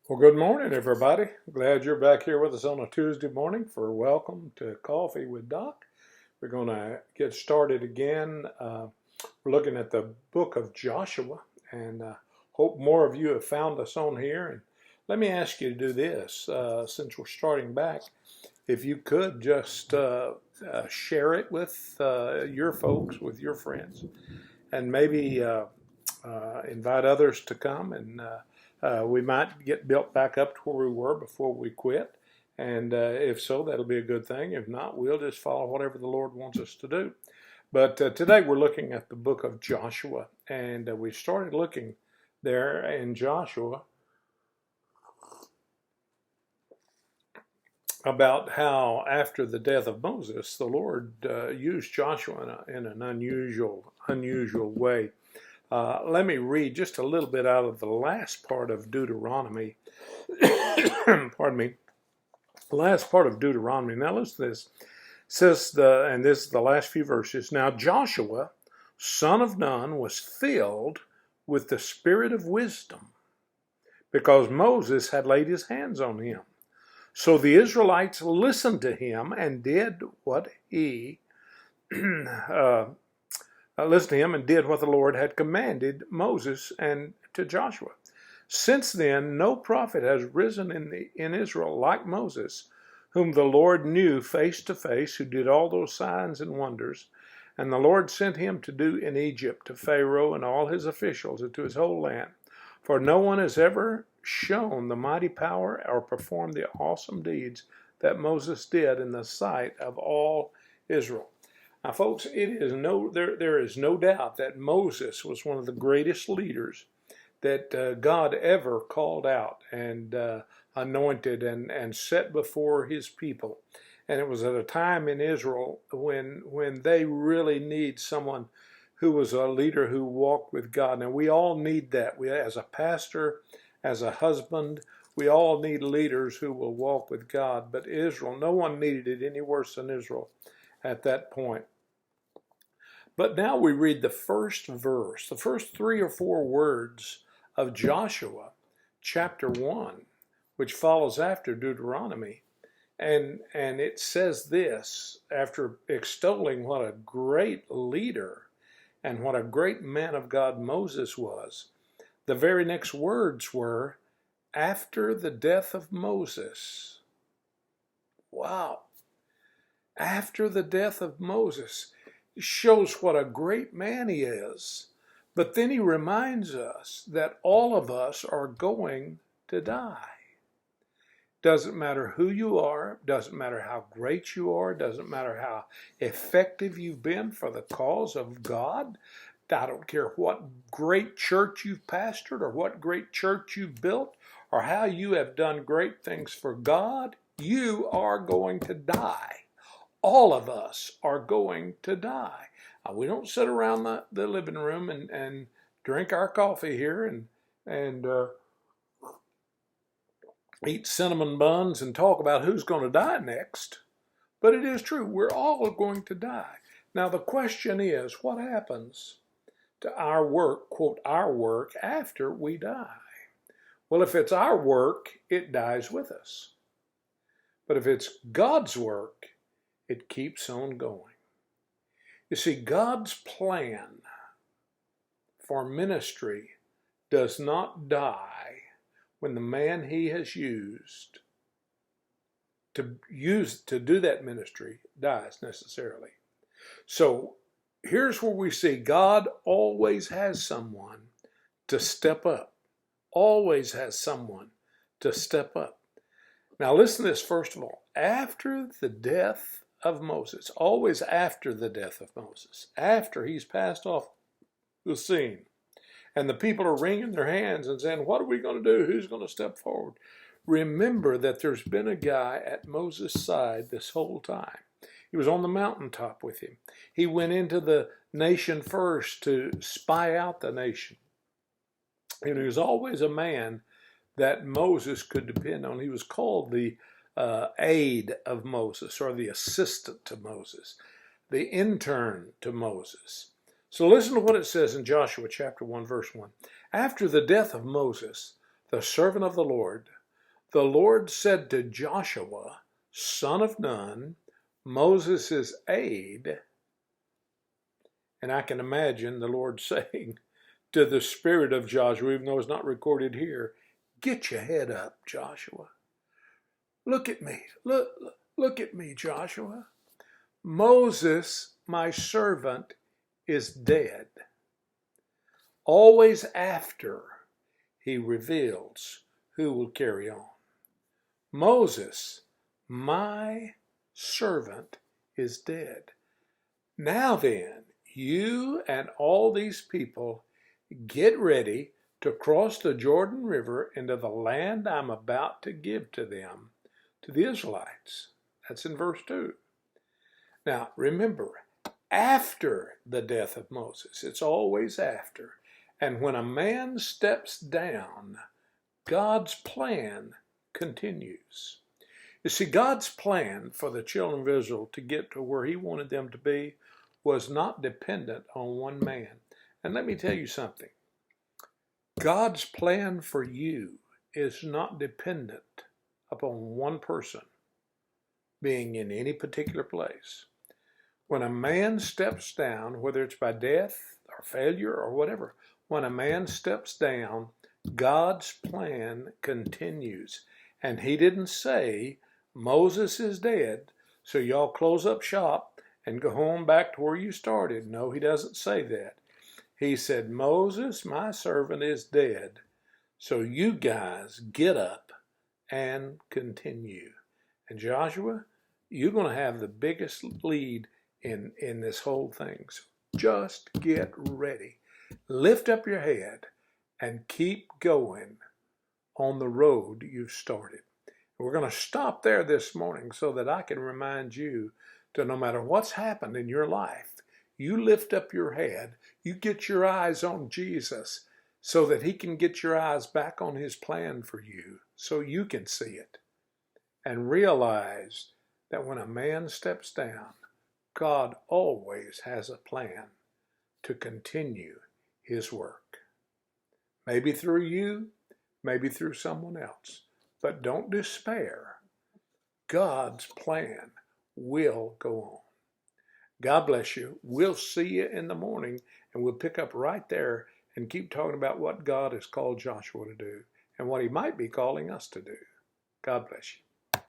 Well, good morning, everybody. Glad you're back here with us on a Tuesday morning for Welcome to Coffee with Doc. We're going to get started again. We're looking at the book of Joshua, and hope more of you have found us on here. And let me ask you to do this, since we're starting back. If you could just share it with your folks, with your friends, and maybe invite others to come, and we might get built back up to where we were before we quit. And if so, that'll be a good thing. If not, we'll just follow whatever the Lord wants us to do. But today we're looking at the book of Joshua, and we started looking there in Joshua about how after the death of Moses, the Lord used Joshua in an unusual way. Let me read just a little bit out of the last part of Deuteronomy. Pardon me. The last part of Deuteronomy. Now listen to this. It says, and this is the last few verses. Now Joshua, son of Nun, was filled with the spirit of wisdom, because Moses had laid his hands on him. So the Israelites listened to him and did what he listened to him and did what the Lord had commanded Moses and to Joshua. Since then, no prophet has risen in Israel like Moses, whom the Lord knew face to face, who did all those signs and wonders. And the Lord sent him to do in Egypt to Pharaoh and all his officials and to his whole land. For no one has ever shown the mighty power or performed the awesome deeds that Moses did in the sight of all Israel. Now, folks, there is no doubt that Moses was one of the greatest leaders that God ever called out and anointed and set before his people. And it was at a time in Israel when they really need someone who was a leader who walked with God. Now, we all need that. We, as a pastor, as a husband, we all need leaders who will walk with God. But Israel, no one needed it any worse than Israel at that point. But now we read the first verse, the first 3 or 4 words of Joshua chapter 1, which follows after Deuteronomy. And it says this, after extolling what a great leader and what a great man of God Moses was. The very next words were, after the death of Moses. Wow. After the death of Moses. Shows what a great man he is. But then he reminds us that all of us are going to die. Doesn't matter who you are, doesn't matter how great you are, doesn't matter how effective you've been for the cause of God. I don't care what great church you've pastored or what great church you've built or how you have done great things for God, you are going to die. All of us are going to die. We don't sit around the living room and drink our coffee here and eat cinnamon buns and talk about who's going to die next. But it is true, we're all going to die. Now the question is, what happens to our work, quote, our work, after we die? Well, if it's our work, it dies with us. But if it's God's work, it keeps on going. You see, God's plan for ministry does not die when the man he has used to do that ministry dies necessarily. So here's where we see God always has someone to step up. Always has someone to step up. Now listen to this first of all. After the death of Moses, always after the death of Moses, after he's passed off the scene, and the people are wringing their hands and saying, what are we going to do? Who's going to step forward? Remember that there's been a guy at Moses' side this whole time. He was on the mountaintop with him. He went into the nation first to spy out the nation. And he was always a man that Moses could depend on. He was called the aide of Moses, or the assistant to Moses, the intern to Moses. So listen to what it says in Joshua chapter 1, verse 1. After the death of Moses, the servant of the Lord, The Lord said to Joshua, son of Nun, Moses' aide, and I can imagine the Lord saying to the spirit of Joshua, even though it's not recorded here, get your head up, Joshua. Look at me. Look at me, Joshua. Moses, my servant, is dead. Always after he reveals who will carry on. Moses, my servant, is dead. Now then, you and all these people get ready to cross the Jordan River into the land I'm about to give to them, to the Israelites. That's in verse 2. Now, remember, after the death of Moses, it's always after. And when a man steps down, God's plan continues. You see, God's plan for the children of Israel to get to where he wanted them to be was not dependent on one man. And let me tell you something. God's plan for you is not dependent upon one person being in any particular place. When a man steps down, whether it's by death or failure or whatever, when a man steps down, God's plan continues. And he didn't say, Moses is dead, so y'all close up shop and go home back to where you started. No, he doesn't say that. He said, Moses, my servant, is dead, so you guys get up and continue. And Joshua, you're going to have the biggest lead in this whole thing. So just get ready. Lift up your head and keep going on the road you've started. We're going to stop there this morning so that I can remind you to no matter what's happened in your life, you lift up your head, you get your eyes on Jesus so that he can get your eyes back on his plan for you so you can see it. And realize that when a man steps down, God always has a plan to continue his work. Maybe through you, maybe through someone else. But don't despair. God's plan will go on. God bless you. We'll see you in the morning, and we'll pick up right there and keep talking about what God has called Joshua to do and what he might be calling us to do. God bless you.